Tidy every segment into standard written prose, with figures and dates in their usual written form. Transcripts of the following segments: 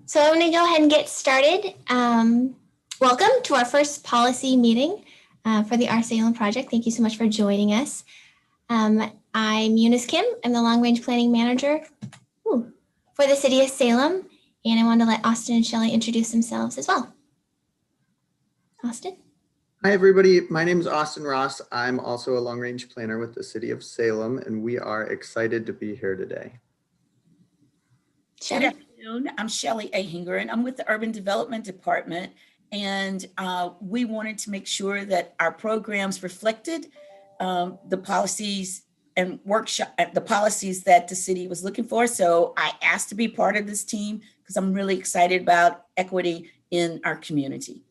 So I'm going to go ahead and get started. Welcome to our first policy meeting for the Our Salem project. Thank you so much for joining us. I'm Eunice Kim. I'm the Long Range Planning Manager for the City of Salem. And I wanted to let Austin and Shelley introduce themselves as well. Austin? Hi, everybody. My name is Austin Ross. I'm also a long range planner with the City of Salem, and we are excited to be here today. Shelley? Good afternoon. I'm Shelley Ahinger, and I'm with the Urban Development Department. And we wanted to make sure that our programs reflected the policies and the policies that the city was looking for. So I asked to be part of this team because I'm really excited about equity in our community.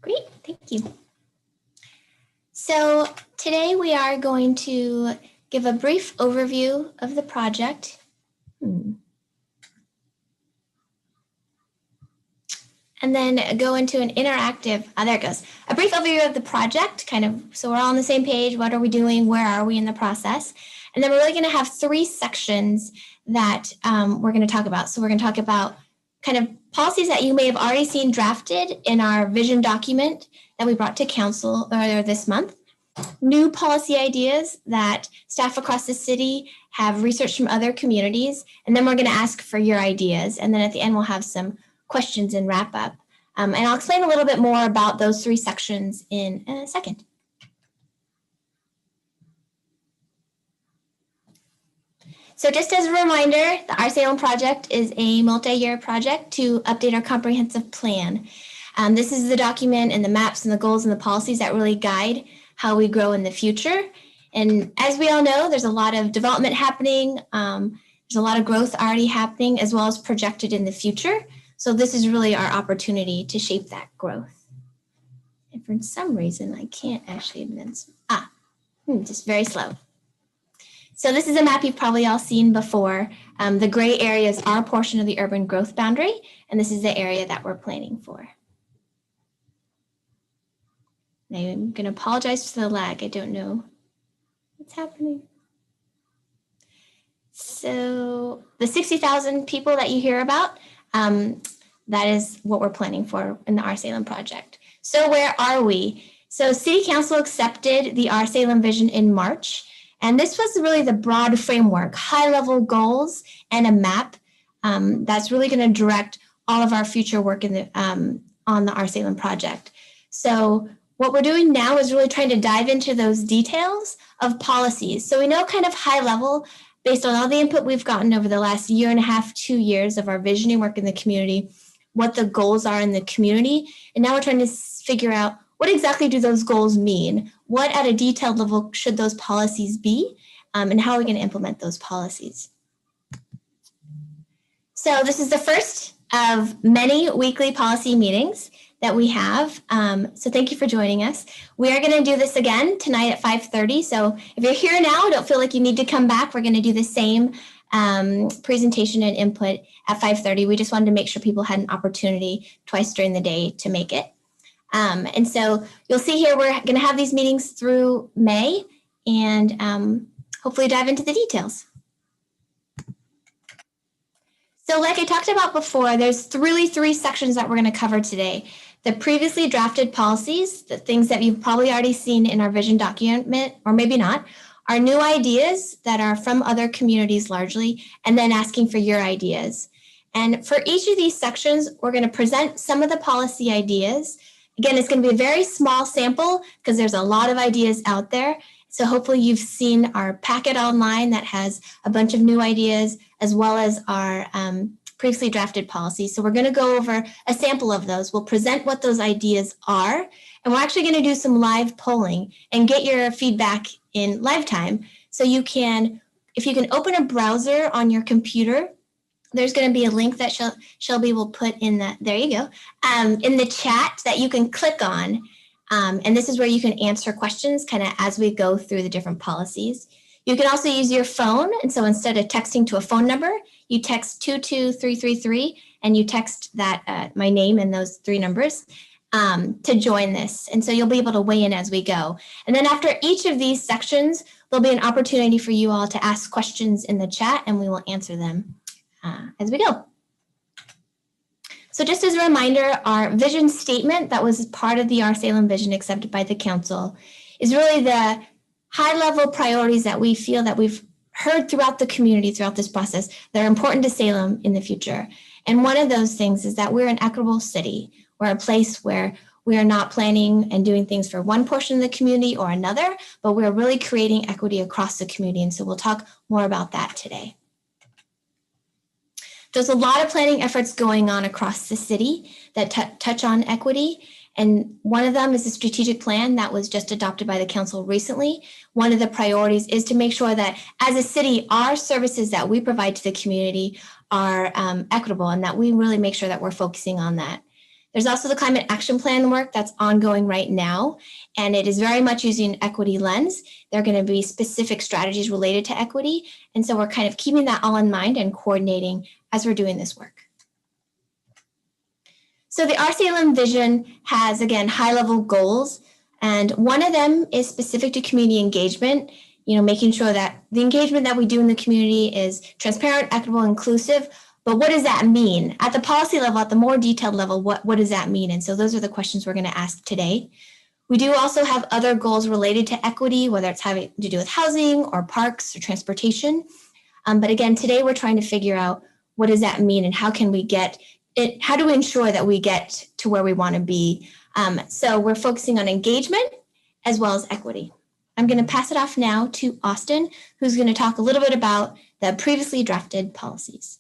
Great, thank you. So today we are going to give a brief overview of the project. And then go into an interactive, there it goes, a brief overview of the project, kind of, so we're all on the same page. What are we doing? Where are we in the process? And then we're really going to have three sections that we're going to talk about. So we're going to talk about kind of policies that you may have already seen drafted in our vision document that we brought to council earlier this month. New policy ideas that staff across the city have researched from other communities. And then we're going to ask for your ideas. And then at the end, we'll have some questions and wrap up. And I'll explain a little bit more about those three sections in a second. So just as a reminder, the Our Salem project is a multi-year project to update our comprehensive plan. This is the document and the maps and the goals and the policies that really guide how we grow in the future. And as we all know, there's a lot of development happening. There's a lot of growth already happening as well as projected in the future. So this is really our opportunity to shape that growth. And for some reason, I can't actually advance. Just very slow. So this is a map you've probably all seen before. The gray area is our portion of the urban growth boundary, and this is the area that we're planning for. Now, I'm going to apologize for the lag. I don't know what's happening. So the 60,000 people that you hear about, that is what we're planning for in the Our Salem project. So where are we? So City Council accepted the Our Salem vision in March. And this was really the broad framework, high-level goals and a map that's really going to direct all of our future work in the, on the Our Salem project. So what we're doing now is really trying to dive into those details of policies. So we know kind of high level, based on all the input we've gotten over the last year and a half, 2 years of our visioning work in the community, what the goals are in the community. And now we're trying to figure out what exactly do those goals mean? What at a detailed level should those policies be? And how are we going to implement those policies? So this is the first of many weekly policy meetings that we have. So thank you for joining us. We are going to do this again tonight at 5:30. So if you're here now, don't feel like you need to come back. We're going to do the same presentation and input at 5:30. We just wanted to make sure people had an opportunity twice during the day to make it. And so you'll see here, we're going to have these meetings through May and hopefully dive into the details. So like I talked about before, there's really three sections that we're going to cover today. The previously drafted policies, the things that you've probably already seen in our vision document, or maybe not, our new ideas that are from other communities largely, and then asking for your ideas. And for each of these sections, we're going to present some of the policy ideas. Again, it's going to be a very small sample because there's a lot of ideas out there. So hopefully you've seen our packet online that has a bunch of new ideas as well as our previously drafted policies. So we're going to go over a sample of those. We'll present what those ideas are, and we're actually going to do some live polling and get your feedback in live time. So you can, if you can open a browser on your computer, there's going to be a link that Shelby will put in the, there you go, in the chat that you can click on. And this is where you can answer questions kind of as we go through the different policies. You can also use your phone. And so instead of texting to a phone number, you text 22333 and you text that my name and those three numbers to join this. And so you'll be able to weigh in as we go. And then after each of these sections, there'll be an opportunity for you all to ask questions in the chat and we will answer them as we go. So just as a reminder, our vision statement that was part of the Our Salem vision accepted by the council is really the high-level priorities that we feel that we've heard throughout the community throughout this process that are important to Salem in the future. And one of those things is that we're an equitable city. We're a place where we are not planning and doing things for one portion of the community or another, but we're really creating equity across the community. And so we'll talk more about that today. There's a lot of planning efforts going on across the city that touch on equity. And one of them is a strategic plan that was just adopted by the council recently. One of the priorities is to make sure that as a city, our services that we provide to the community are equitable and that we really make sure that we're focusing on that. There's also the climate action plan work that's ongoing right now, and it is very much using equity lens. There are going to be specific strategies related to equity. And so we're kind of keeping that all in mind and coordinating as we're doing this work. So the Our Salem vision has, again, high-level goals, and one of them is specific to community engagement, making sure that the engagement that we do in the community is transparent, equitable, inclusive. But what does that mean? At the policy level, at the more detailed level, what does that mean? And so those are the questions we're going to ask today. We do also have other goals related to equity, whether it's having to do with housing or parks or transportation. But again, today we're trying to figure out what does that mean and how can we get it, how do we ensure that we get to where we want to be? So we're focusing on engagement as well as equity. I'm going to pass it off now to Austin, who's going to talk a little bit about the previously drafted policies.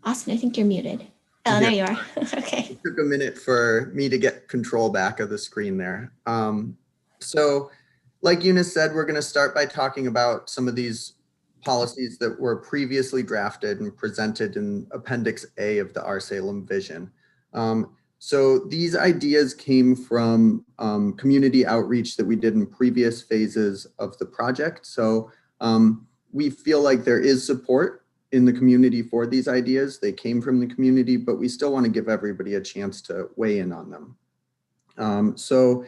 Austin, I think you're muted. Oh, there you are. Okay. It took a minute for me to get control back of the screen there. So like Eunice said, we're going to start by talking about some of these policies that were previously drafted and presented in Appendix A of the Our Salem vision. So these ideas came from community outreach that we did in previous phases of the project. So we feel like there is support in the community for these ideas. They came from the community, but we still want to give everybody a chance to weigh in on them. So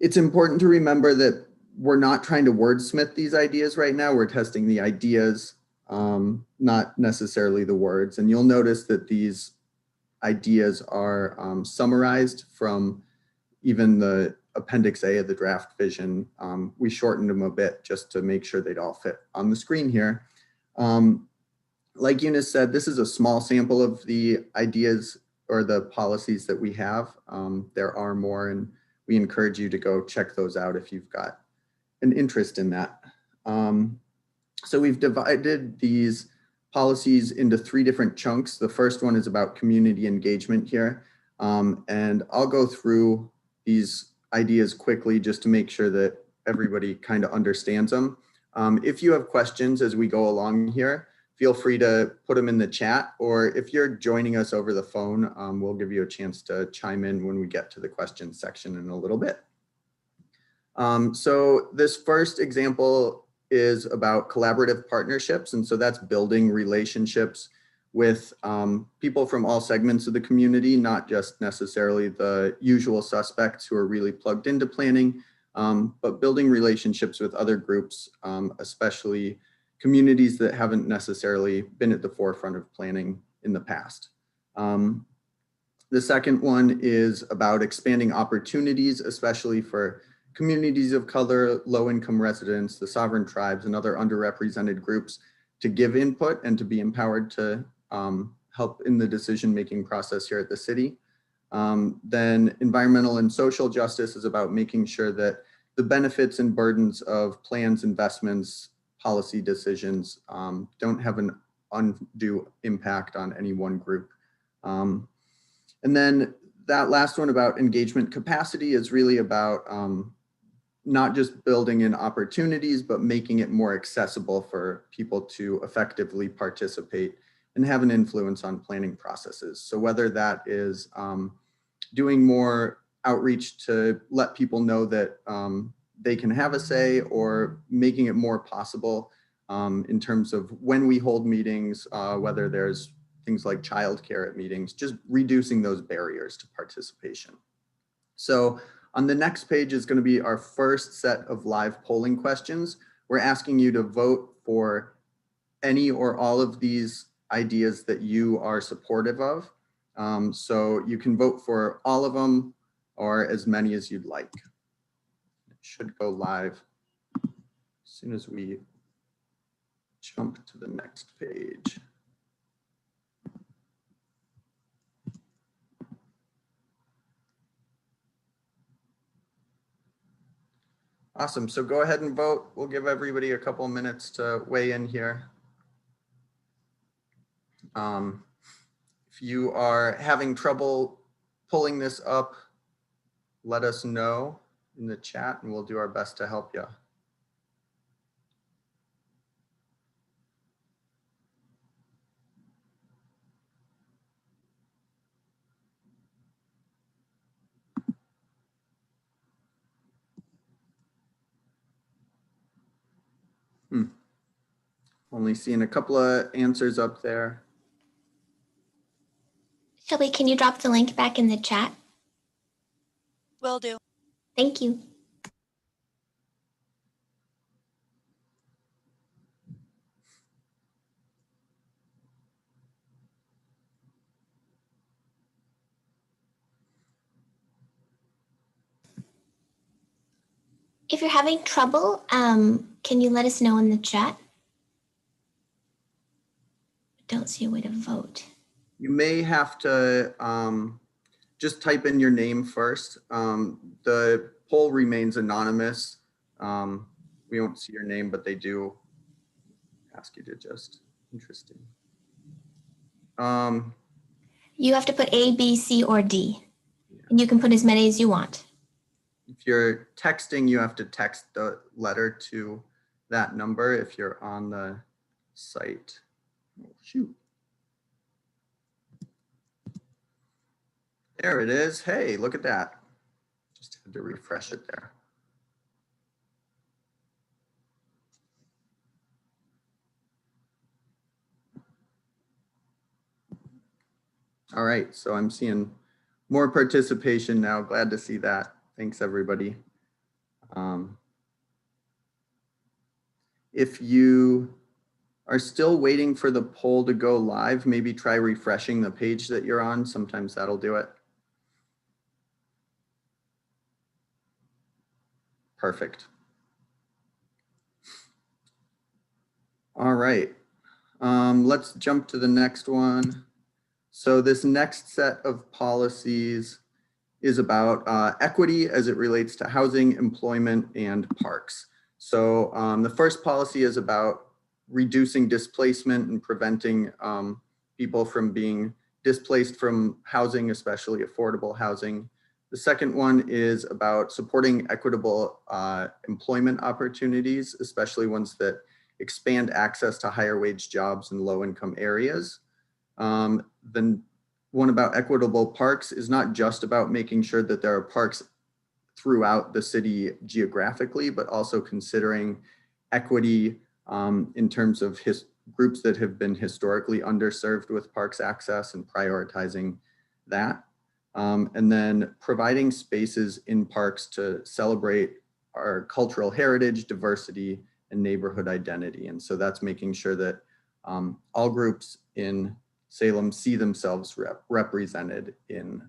it's important to remember that we're not trying to wordsmith these ideas right now. We're testing the ideas, not necessarily the words. And you'll notice that these ideas are summarized from even the Appendix A of the draft vision. We shortened them a bit just to make sure they'd all fit on the screen here. Like Eunice said, this is a small sample of the ideas or the policies that we have. There are more, and we encourage you to go check those out if you've got an interest in that. So we've divided these policies into 3 different chunks. The first one is about community engagement here. And I'll go through these ideas quickly just to make sure that everybody kind of understands them. If you have questions as we go along here, feel free to put them in the chat, or if you're joining us over the phone, we'll give you a chance to chime in when we get to the questions section in a little bit. So this first example is about collaborative partnerships. And so that's building relationships with people from all segments of the community, not just necessarily the usual suspects who are really plugged into planning, but building relationships with other groups, especially communities that haven't necessarily been at the forefront of planning in the past. The second one is about expanding opportunities, especially for communities of color, low-income residents, the sovereign tribes, and other underrepresented groups to give input and to be empowered to help in the decision-making process here at the city. Then environmental and social justice is about making sure that the benefits and burdens of plans, investments, policy decisions don't have an undue impact on any one group. And then that last one about engagement capacity is really about not just building in opportunities, but making it more accessible for people to effectively participate and have an influence on planning processes. So whether that is doing more outreach to let people know that they can have a say, or making it more possible in terms of when we hold meetings, whether there's things like childcare at meetings, just reducing those barriers to participation. So on the next page is going to be our first set of live polling questions. We're asking you to vote for any or all of these ideas that you are supportive of. So you can vote for all of them or as many as you'd like. It should go live as soon as we jump to the next page. Awesome. So go ahead and vote. We'll give everybody a couple minutes to weigh in here. If you are having trouble pulling this up, let us know in the chat and we'll do our best to help you. Only seeing a couple of answers up there. Shelby, can you drop the link back in the chat? Will do. Thank you. If you're having trouble, can you let us know in the chat? I don't see a way to vote. You may have to just type in your name first. The poll remains anonymous. We won't see your name, but they do ask you to just, interesting. You have to put A, B, C, or D. Yeah. And you can put as many as you want. If you're texting, you have to text the letter to that number if you're on the site. Oh, shoot. There it is. Hey, look at that. Just had to refresh it there. All right, so I'm seeing more participation now. Glad to see that. Thanks, everybody. If you are still waiting for the poll to go live, maybe try refreshing the page that you're on. Sometimes that'll do it. Perfect. All right, let's jump to the next one. So this next set of policies is about equity as it relates to housing, employment, and parks. So the first policy is about reducing displacement and preventing people from being displaced from housing, especially affordable housing. The second one is about supporting equitable employment opportunities, especially ones that expand access to higher wage jobs in low income areas. The one about equitable parks is not just about making sure that there are parks throughout the city geographically, but also considering equity in terms of groups that have been historically underserved with parks access and prioritizing that. And then providing spaces in parks to celebrate our cultural heritage, diversity, and neighborhood identity. And so that's making sure that all groups in Salem see themselves represented in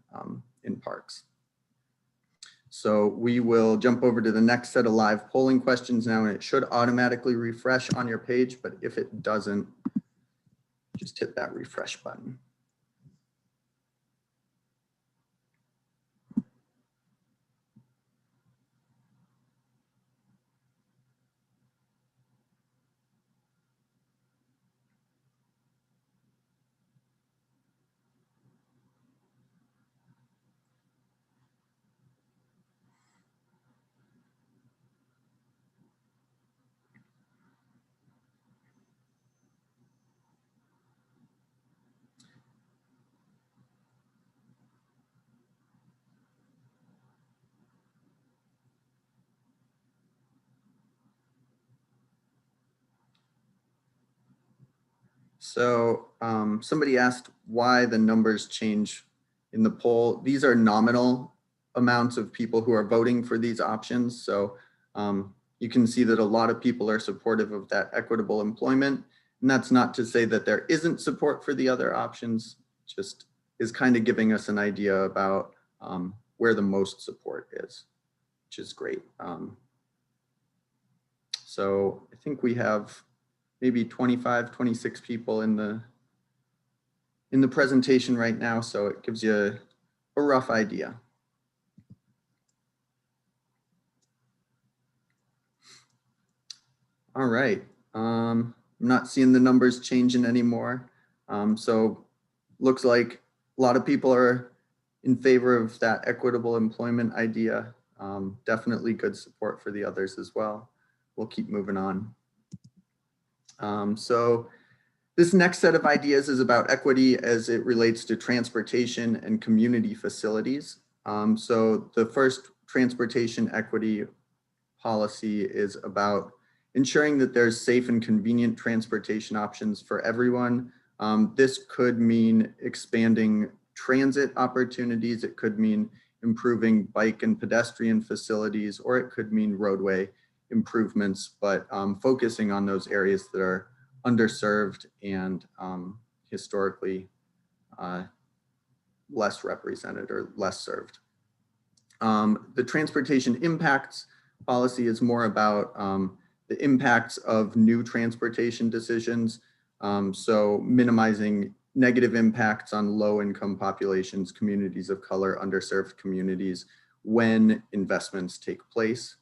parks. So we will jump over to the next set of live polling questions now, and it should automatically refresh on your page, but if it doesn't, just hit that refresh button. So somebody asked why the numbers change in the poll. These are nominal amounts of people who are voting for these options. So you can see that a lot of people are supportive of that equitable employment. And that's not to say that there isn't support for the other options, just is kind of giving us an idea about where the most support is, which is great. So I think we have maybe 25, 26 people in the presentation right now, so it gives you a rough idea. All right, I'm not seeing the numbers changing anymore. So looks like a lot of people are in favor of that equitable employment idea. Definitely good support for the others as well. We'll keep moving on. So this next set of ideas is about equity as it relates to transportation and community facilities. So the first transportation equity policy is about ensuring that there's safe and convenient transportation options for everyone. This could mean expanding transit opportunities. It could mean improving bike and pedestrian facilities, or it could mean roadway improvements, but focusing on those areas that are underserved and historically less represented or less served. The transportation impacts policy is more about the impacts of new transportation decisions. So minimizing negative impacts on low-income populations, communities of color, underserved communities when investments take place,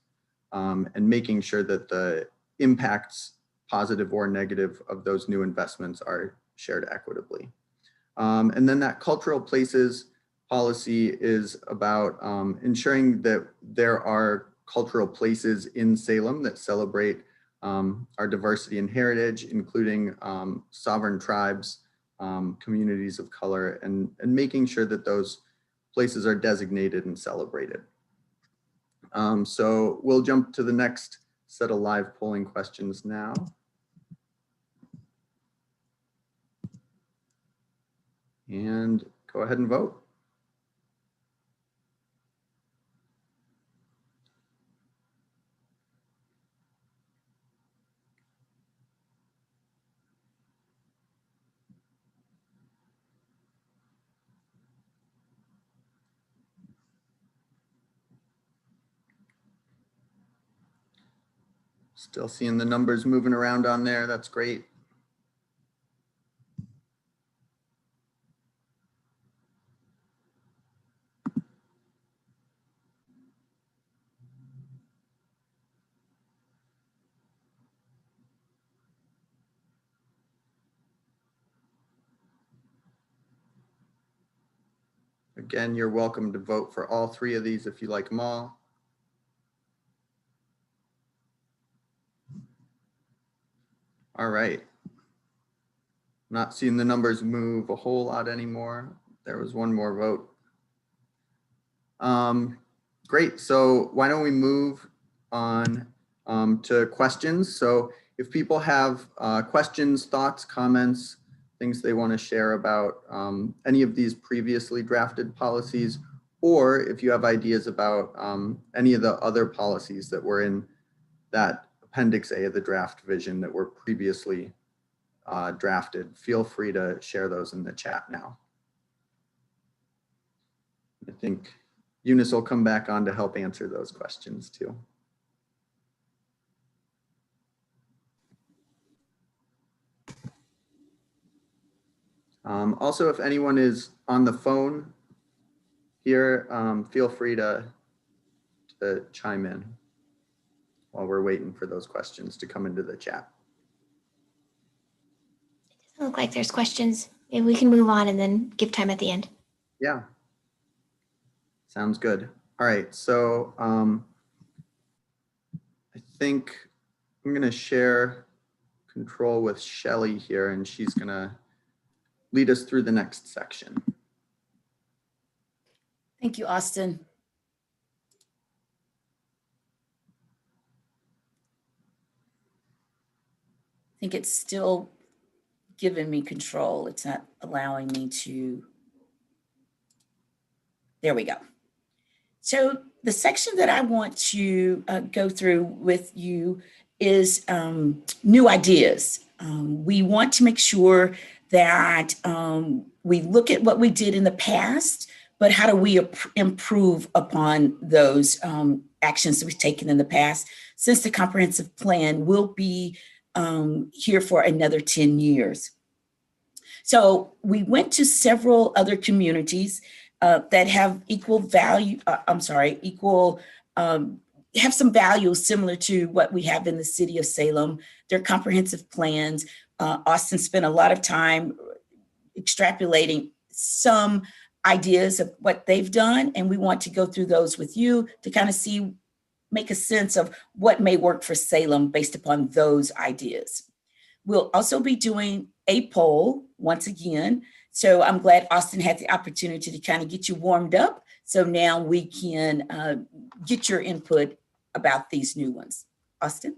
and making sure that the impacts, positive or negative, of those new investments are shared equitably. And then that cultural places policy is about ensuring that there are cultural places in Salem that celebrate our diversity and heritage, including sovereign tribes, communities of color, and making sure that those places are designated and celebrated. So we'll jump to the next set of live polling questions now. And go ahead and vote. Still seeing the numbers moving around on there. That's great. Again, you're welcome to vote for all three of these if you like them all. All right. Not seeing the numbers move a whole lot anymore. There was one more vote. Great. So why don't we move on to questions? So if people have questions, thoughts, comments, things they want to share about any of these previously drafted policies, or if you have ideas about any of the other policies that were in that Appendix A of the draft vision that were previously drafted, feel free to share those in the chat now. I think Eunice will come back on to help answer those questions too. Also, if anyone is on the phone here, feel free to chime in while we're waiting for those questions to come into the chat. It doesn't look like there's questions. Maybe we can move on and then give time at the end. Yeah, sounds good. All right, so I think I'm gonna share control with Shelly here, and she's gonna lead us through the next section. Thank you, Austin. I think it's still giving me control. It's not allowing me to. There we go. So the section that I want to go through with you is new ideas. We want to make sure that we look at what we did in the past, but how do we improve upon those actions that we've taken in the past, since the comprehensive plan will be here for another 10 years. So we went to several other communities that have equal value, have some values similar to what we have in the city of Salem. Their comprehensive plans. Austin spent a lot of time extrapolating some ideas of what they've done, and we want to go through those with you to kind of see, make a sense of what may work for Salem based upon those ideas. We'll also be doing a poll once again. So I'm glad Austin had the opportunity to kind of get you warmed up. So now we can get your input about these new ones. Austin?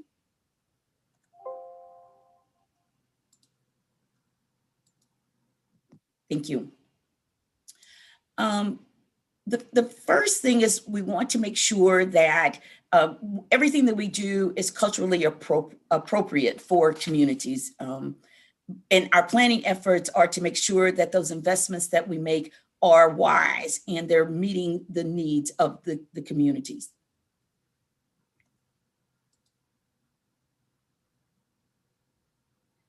Thank you. The first thing is we want to make sure that everything that we do is culturally appropriate for communities. And our planning efforts are to make sure that those investments that we make are wise and they're meeting the needs of the communities.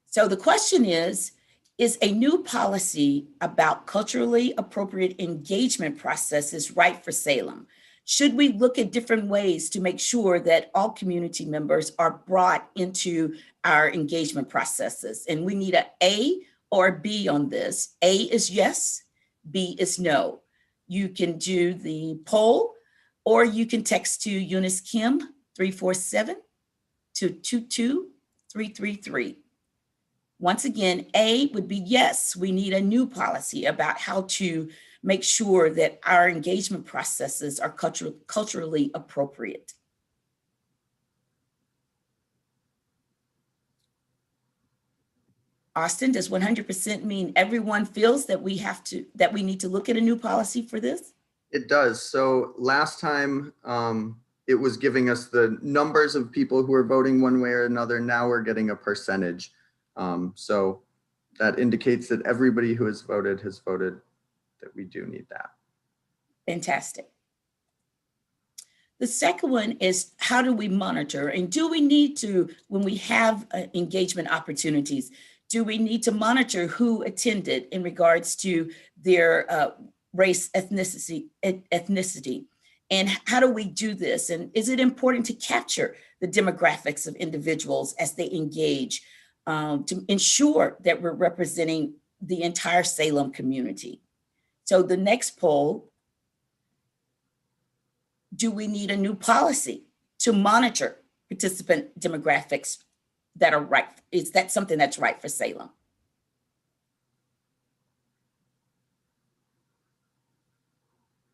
So the question is a new policy about culturally appropriate engagement processes right for Salem? Should we look at different ways to make sure that all community members are brought into our engagement processes? And we need an A or a B on this. A is yes, B is no. You can do the poll, or you can text to Eunice Kim 347-222-333. Once again, A would be yes, we need a new policy about how to make sure that our engagement processes are culturally appropriate. Austin, does 100% mean everyone feels that we need to look at a new policy for this? It does. So last time it was giving us the numbers of people who are voting one way or another. Now we're getting a percentage. So that indicates that everybody who has voted that we do need that. Fantastic. The second one is, how do we monitor? And do we need to, when we have engagement opportunities, do we need to monitor who attended in regards to their race, ethnicity? And how do we do this? And is it important to capture the demographics of individuals as they engage to ensure that we're representing the entire Salem community? So the next poll, do we need a new policy to monitor participant demographics that are right? Is that something that's right for Salem?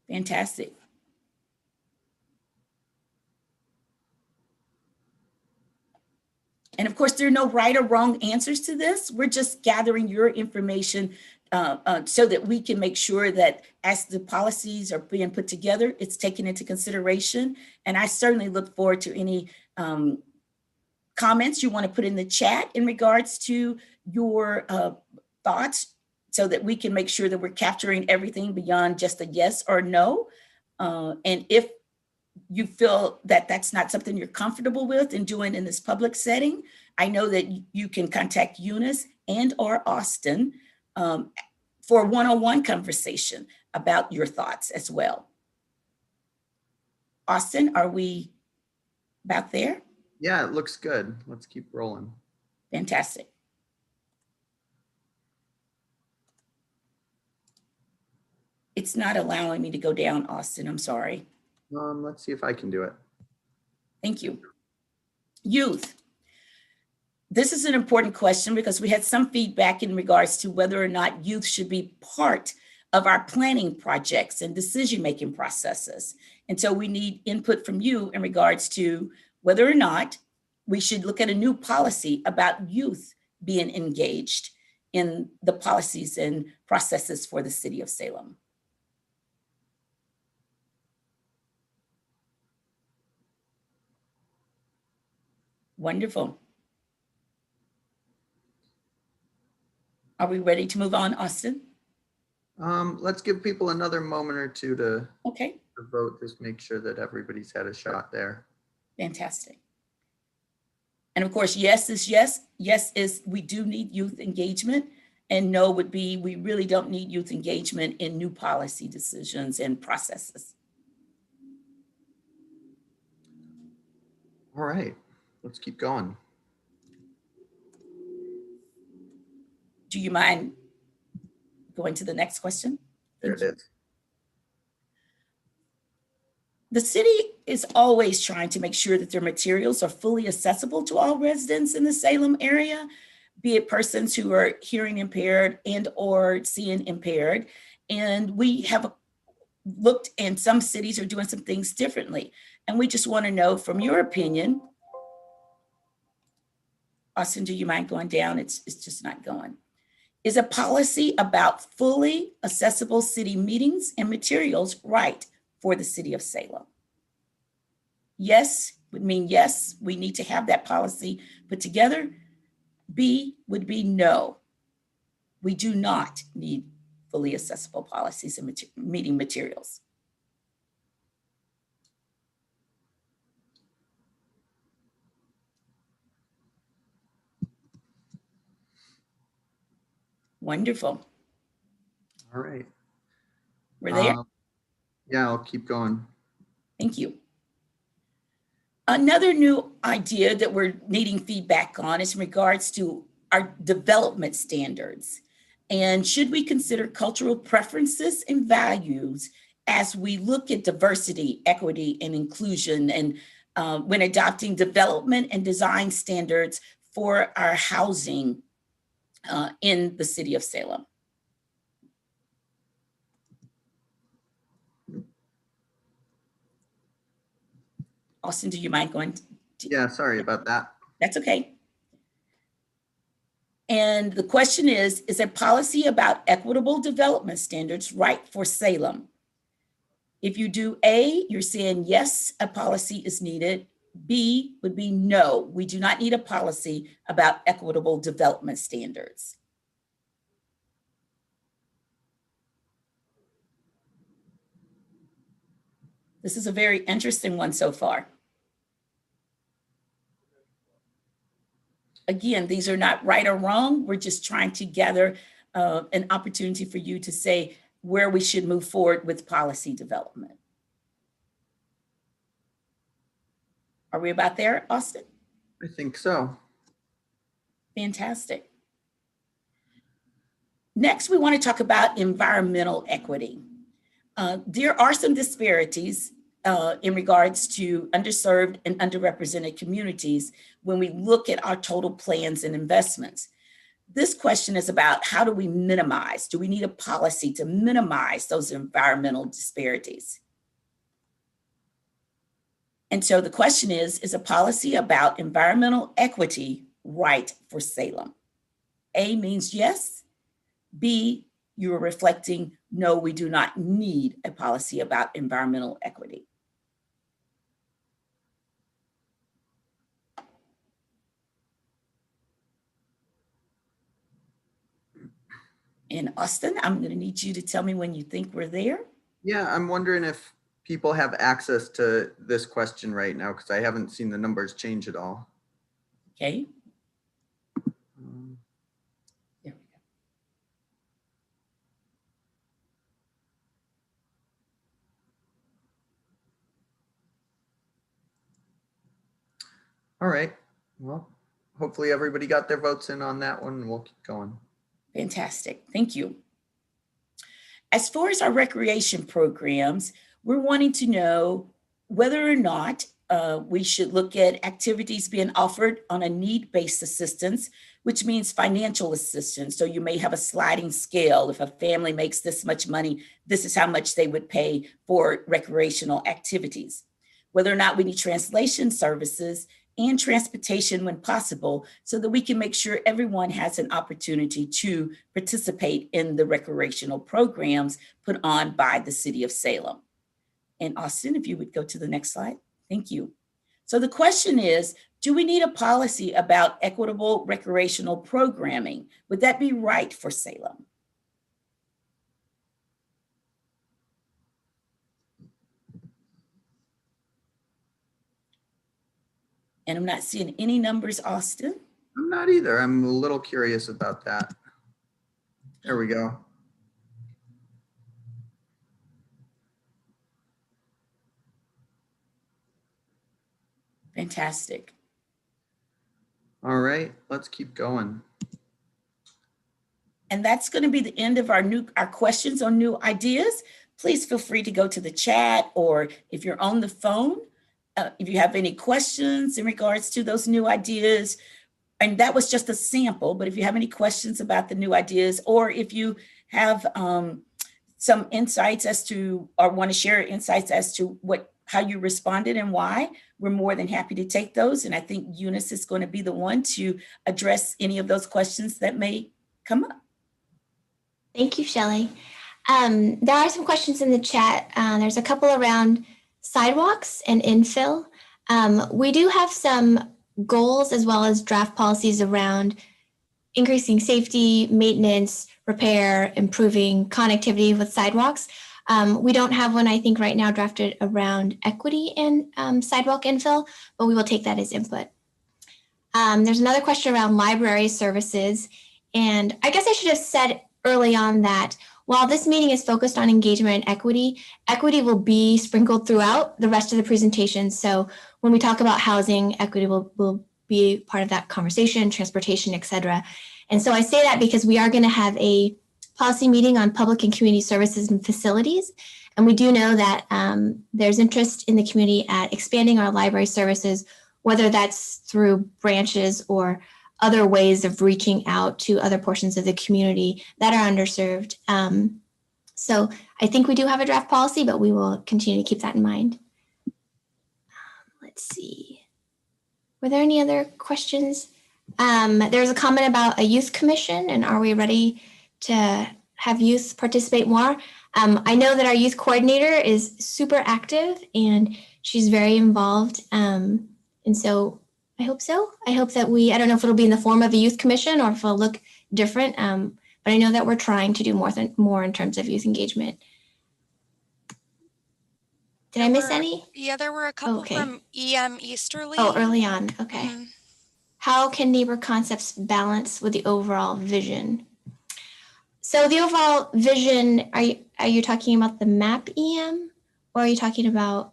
Fantastic. And of course, there are no right or wrong answers to this. We're just gathering your information so that we can make sure that as the policies are being put together, it's taken into consideration. And I certainly look forward to any comments you want to put in the chat in regards to your thoughts, so that we can make sure that we're capturing everything beyond just a yes or no. And if you feel that that's not something you're comfortable with and doing in this public setting, I know that you can contact Eunice and or Austin for a one-on-one conversation about your thoughts as well. Austin, are we about there? Yeah, it looks good. Let's keep rolling. Fantastic. It's not allowing me to go down, Austin. I'm sorry. Let's see if I can do it. Thank you. Youth. This is an important question because we had some feedback in regards to whether or not youth should be part of our planning projects and decision-making processes. And so we need input from you in regards to whether or not we should look at a new policy about youth being engaged in the policies and processes for the city of Salem. Wonderful. Are we ready to move on, Austin? Let's give people another moment or two to Okay, vote. Just make sure that everybody's had a shot there. fantastic. And of course, yes is yes. Yes is we do need youth engagement. And no would be we really don't need youth engagement in new policy decisions and processes. All right, let's keep going. Do you mind going to the next question? There it is. The city is always trying to make sure that their materials are fully accessible to all residents in the Salem area, be it persons who are hearing impaired and or seeing impaired. And we have looked, and some cities are doing some things differently. And we just want to know from your opinion, Austin, do you mind going down? It's just not going. Is a policy about fully accessible city meetings and materials right for the city of Salem? Yes would mean yes, we need to have that policy put together. B would be no. We do not need fully accessible policies and meeting materials. Wonderful. All right. We're there. Yeah, I'll keep going. Thank you. Another new idea that we're needing feedback on is in regards to our development standards. And should we consider cultural preferences and values as we look at diversity, equity, and inclusion, and when adopting development and design standards for our housing in the city of Salem? Austin, do you mind going? Yeah, sorry about that. That's okay. And the question is a policy about equitable development standards right for Salem? If you do A, you're saying yes, a policy is needed. B would be no, we do not need a policy about equitable development standards. This is a very interesting one so far. Again, these are not right or wrong. We're just trying to gather an opportunity for you to say where we should move forward with policy development. Are we about there, Austin? I think so. Fantastic. Next, we want to talk about environmental equity. There are some disparities in regards to underserved and underrepresented communities when we look at our total plans and investments. This question is about how do we minimize? Do we need a policy to minimize those environmental disparities? And so the question is a policy about environmental equity right for Salem? A means yes. B, you are reflecting, no, we do not need a policy about environmental equity. And Austin, I'm going to need you to tell me when you think we're there. Yeah, I'm wondering if people have access to this question right now because I haven't seen the numbers change at all. Okay. There we go. All right. Well, hopefully everybody got their votes in on that one and we'll keep going. Fantastic. Thank you. As far as our recreation programs, we're wanting to know whether or not we should look at activities being offered on a need-based assistance, which means financial assistance. So you may have a sliding scale. If a family makes this much money, this is how much they would pay for recreational activities. Whether or not we need translation services and transportation when possible, so that we can make sure everyone has an opportunity to participate in the recreational programs put on by the City of Salem. And Austin, if you would go to the next slide. Thank you. So the question is, do we need a policy about equitable recreational programming? Would that be right for Salem? And I'm not seeing any numbers, Austin. I'm not either. I'm a little curious about that. There we go. Fantastic. All right, let's keep going. And that's going to be the end of our questions on new ideas. Please feel free to go to the chat, or if you're on the phone, if you have any questions in regards to those new ideas. And that was just a sample, but if you have any questions about the new ideas, or if you have some insights as to, or want to share insights as to how you responded and why, we're more than happy to take those. And I think Eunice is going to be the one to address any of those questions that may come up. Thank you, Shelley. There are some questions in the chat. There's a couple around sidewalks and infill. We do have some goals as well as draft policies around increasing safety, maintenance, repair, improving connectivity with sidewalks. We don't have one, I think, right now drafted around equity and sidewalk infill, but we will take that as input. There's another question around library services. And I guess I should have said early on that while this meeting is focused on engagement and equity, equity will be sprinkled throughout the rest of the presentation. So when we talk about housing, equity will be part of that conversation, transportation, et cetera. And so I say that because we are going to have a policy meeting on public and community services and facilities. And we do know that there's interest in the community at expanding our library services, whether that's through branches or other ways of reaching out to other portions of the community that are underserved. So I think we do have a draft policy, but we will continue to keep that in mind. Let's see. Were there any other questions? There's a comment about a youth commission, and are we ready to have youth participate more? I know that our youth coordinator is super active and she's very involved. And so I hope so. I hope that I don't know if it'll be in the form of a youth commission or if it'll look different, but I know that we're trying to do more in terms of youth engagement. Did I miss any? Yeah, there were a couple from EM Easterly. Oh, early on. Okay. Mm-hmm. How can neighbor concepts balance with the overall vision? So the overall vision, are you talking about the map EM, or are you talking about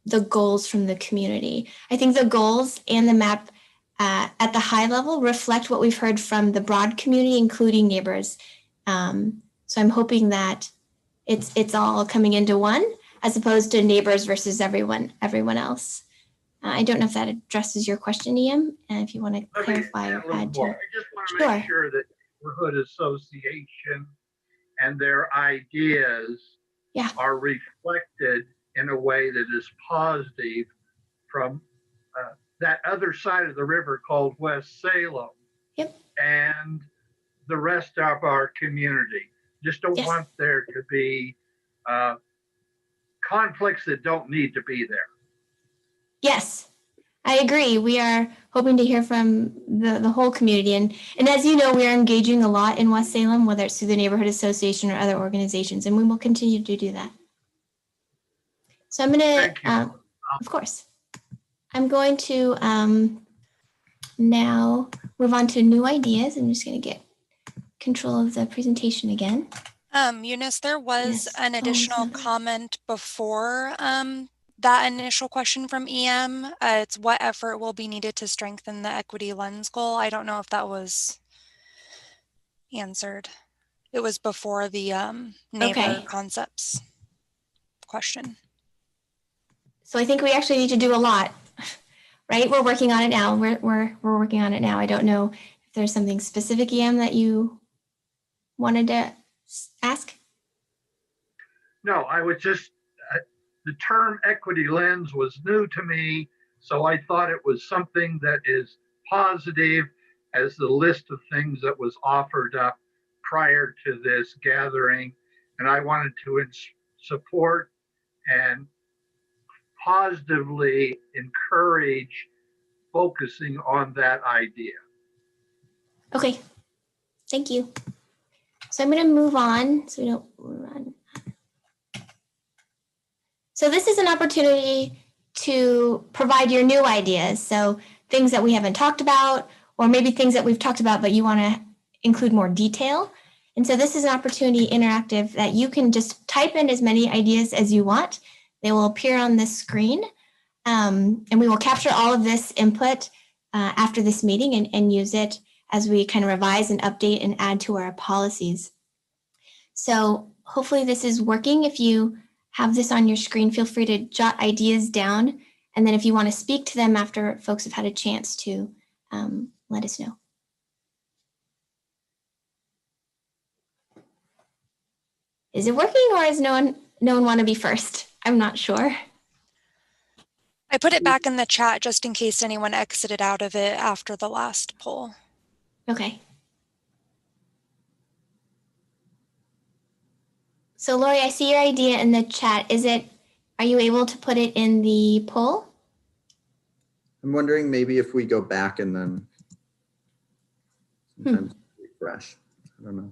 the goals from the community? I think the goals and the map at the high level reflect what we've heard from the broad community, including neighbors. So I'm hoping that it's all coming into one, as opposed to neighbors versus everyone else. I don't know if that addresses your question, EM, and if you want to clarify or add to. I just want to make sure that neighborhood association and their ideas are reflected in a way that is positive from that other side of the river called West Salem and the rest of our community. Just don't want there to be conflicts that don't need to be there. Yes, I agree. We are hoping to hear from the whole community. And as you know, we are engaging a lot in West Salem, whether it's through the neighborhood association or other organizations, and we will continue to do that. So I'm going to, of course, I'm going to now move on to new ideas. I'm just going to get control of the presentation again. Eunice, there was an additional comment before that initial question from EM. It's what effort will be needed to strengthen the equity lens goal. I don't know if that was answered. It was before the neighbor concepts question. So I think we actually need to do a lot, right? We're working on it now. We're working on it now. I don't know if there's something specific, EM, that you wanted to ask. No, I was just, the term equity lens was new to me. So I thought it was something that is positive as the list of things that was offered up prior to this gathering. And I wanted to support and positively encourage focusing on that idea. Okay, thank you. So I'm going to move on so we don't run. So this is an opportunity to provide your new ideas. So things that we haven't talked about, or maybe things that we've talked about, but you want to include more detail. And so this is an opportunity interactive that you can just type in as many ideas as you want. They will appear on this screen. And we will capture all of this input after this meeting and use it as we kind of revise and update and add to our policies. So hopefully this is working. If you have this on your screen, feel free to jot ideas down. And then if you want to speak to them after folks have had a chance to, let us know. Is it working, or is no one want to be first? I'm not sure. I put it back in the chat just in case anyone exited out of it after the last poll. Okay. So Lori, I see your idea in the chat. Are you able to put it in the poll? I'm wondering maybe if we go back and then sometimes refresh. I don't know.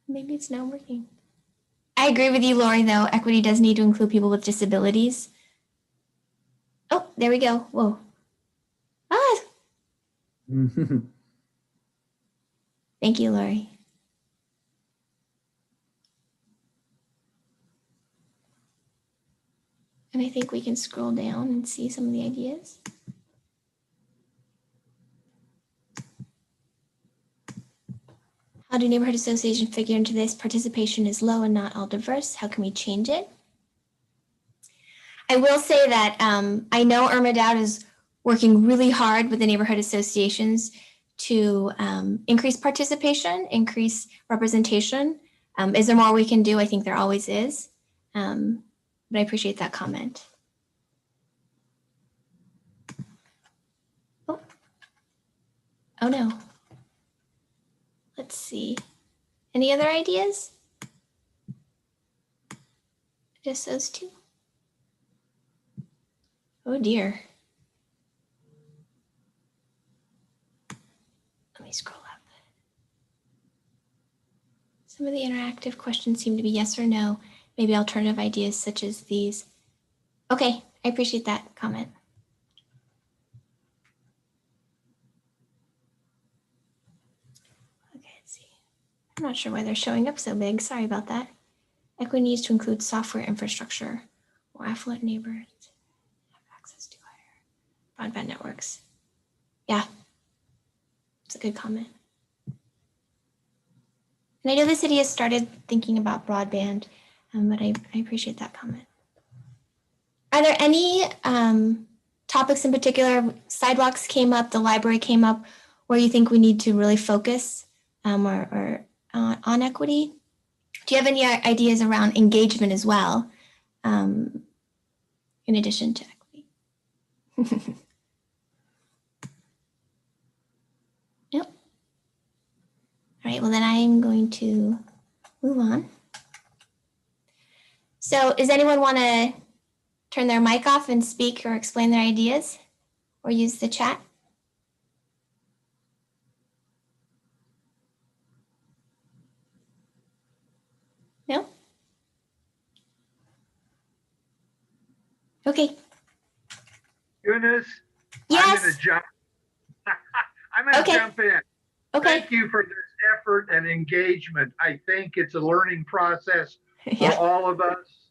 Maybe it's not working. I agree with you, Lori, though. Equity does need to include people with disabilities. Oh, there we go. Whoa. Ah. Thank you, Lori. And I think we can scroll down and see some of the ideas. How do neighborhood associations figure into this? Participation is low and not all diverse. How can we change it? I will say that I know Irma Dowd is working really hard with the neighborhood associations to increase participation, increase representation. Is there more we can do? I think there always is. But I appreciate that comment. Oh no. Let's see. Any other ideas? Just those two? Oh dear. Let me scroll up. Some of the interactive questions seem to be yes or no. Maybe alternative ideas such as these. Okay, I appreciate that comment. Okay, let's see. I'm not sure why they're showing up so big. Sorry about that. Equity needs to include software infrastructure. More affluent neighbors have access to higher broadband networks. Yeah, it's a good comment. And I know the city has started thinking about broadband, but I appreciate that comment. Are there any topics in particular? Sidewalks came up, the library came up, where you think we need to really focus or on equity? Do you have any ideas around engagement as well, in addition to equity? Nope. All right, well then I'm going to move on. So does anyone want to turn their mic off and speak or explain their ideas or use the chat? No? Okay. Eunice, Yes. I'm going to jump. I'm going to jump in. Okay. Thank you for this effort and engagement. I think it's a learning process for all of us.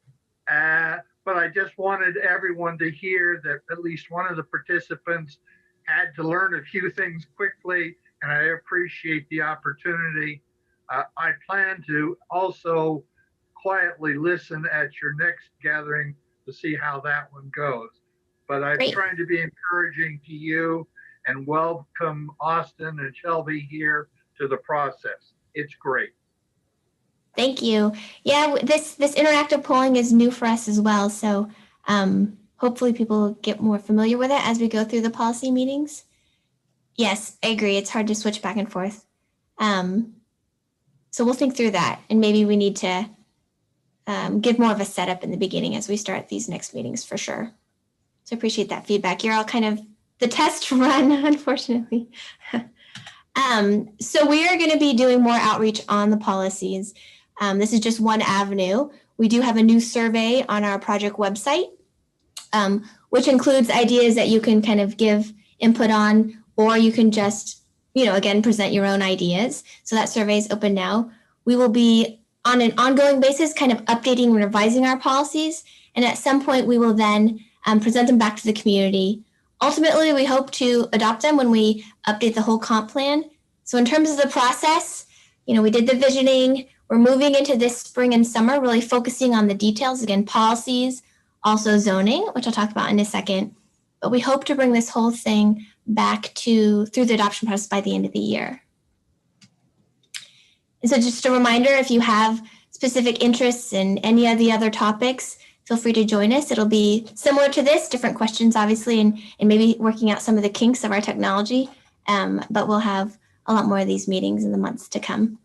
But I just wanted everyone to hear that at least one of the participants had to learn a few things quickly, and I appreciate the opportunity. I plan to also quietly listen at your next gathering to see how that one goes. But I'm trying to be encouraging to you and welcome Austin and Shelby here to the process. It's great. Thank you. Yeah, this interactive polling is new for us as well. So hopefully people get more familiar with it as we go through the policy meetings. Yes, I agree. It's hard to switch back and forth. So we'll think through that, and maybe we need to give more of a setup in the beginning as we start these next meetings for sure. So appreciate that feedback. You're all kind of the test run, unfortunately. So we are going to be doing more outreach on the policies. This is just one avenue. We do have a new survey on our project website, which includes ideas that you can kind of give input on, or you can just, again, present your own ideas. So that survey is open now. We will be on an ongoing basis kind of updating and revising our policies. And at some point, we will then present them back to the community. Ultimately, we hope to adopt them when we update the whole comp plan. So in terms of the process, we did the visioning. We're moving into this spring and summer, really focusing on the details, again, policies, also zoning, which I'll talk about in a second. But we hope to bring this whole thing back through the adoption process by the end of the year. And so just a reminder, if you have specific interests in any of the other topics, feel free to join us. It'll be similar to this, different questions, obviously, and maybe working out some of the kinks of our technology. But we'll have a lot more of these meetings in the months to come.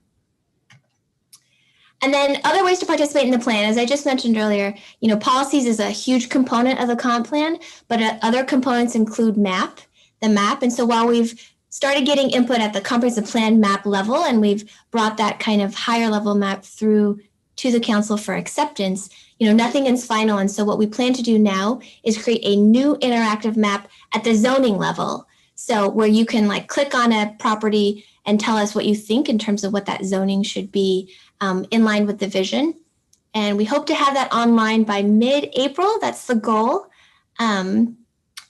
And then other ways to participate in the plan, as I just mentioned earlier, policies is a huge component of the comp plan, but other components include the map. And so while we've started getting input at the comprehensive plan map level, and we've brought that kind of higher level map through to the council for acceptance, nothing is final. And so what we plan to do now is create a new interactive map at the zoning level. So where you can click on a property and tell us what you think in terms of what that zoning should be in line with the vision. And we hope to have that online by mid-April. That's the goal. And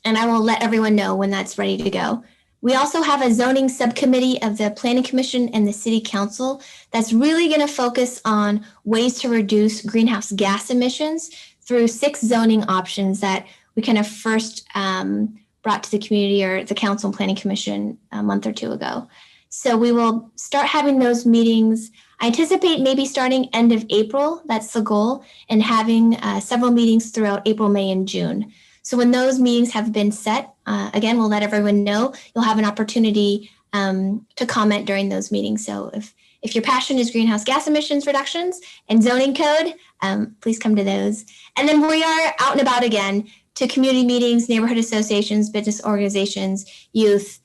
I will let everyone know when that's ready to go. We also have a zoning subcommittee of the Planning Commission and the City Council that's really going to focus on ways to reduce greenhouse gas emissions through 6 zoning options that we kind of first brought to the community or the Council and Planning Commission a month or 2 ago. So we will start having those meetings. I anticipate maybe starting end of April, that's the goal, and having several meetings throughout April, May, and June. So when those meetings have been set, again, we'll let everyone know. You'll have an opportunity to comment during those meetings. So if your passion is greenhouse gas emissions reductions and zoning code, please come to those. And then we are out and about again to community meetings, neighborhood associations, business organizations, youth.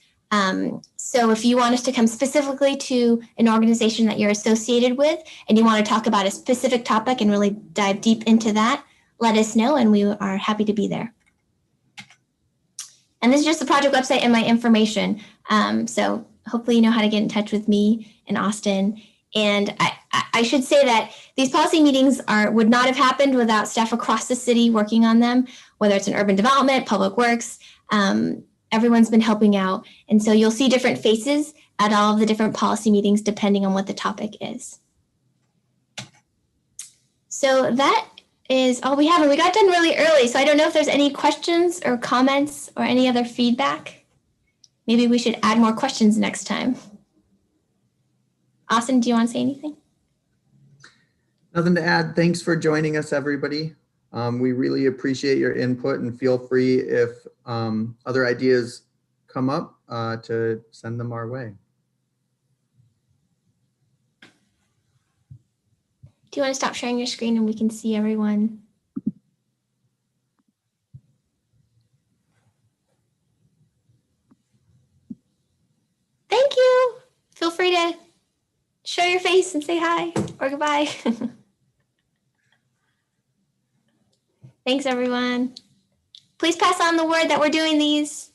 So if you want us to come specifically to an organization that you're associated with and you want to talk about a specific topic and really dive deep into that, let us know and we are happy to be there. And this is just the project website and my information. So hopefully you know how to get in touch with me and Austin. And I should say that these policy meetings would not have happened without staff across the city working on them, whether it's in urban development, public works. Everyone's been helping out. And so you'll see different faces at all of the different policy meetings depending on what the topic is. So that is all we have. And we got done really early. So I don't know if there's any questions or comments or any other feedback. Maybe we should add more questions next time. Austin, do you want to say anything? Nothing to add. Thanks for joining us, everybody. We really appreciate your input and feel free if other ideas come up to send them our way. Do you want to stop sharing your screen and we can see everyone? Thank you. Feel free to show your face and say hi or goodbye. Thanks, everyone. Please pass on the word that we're doing these.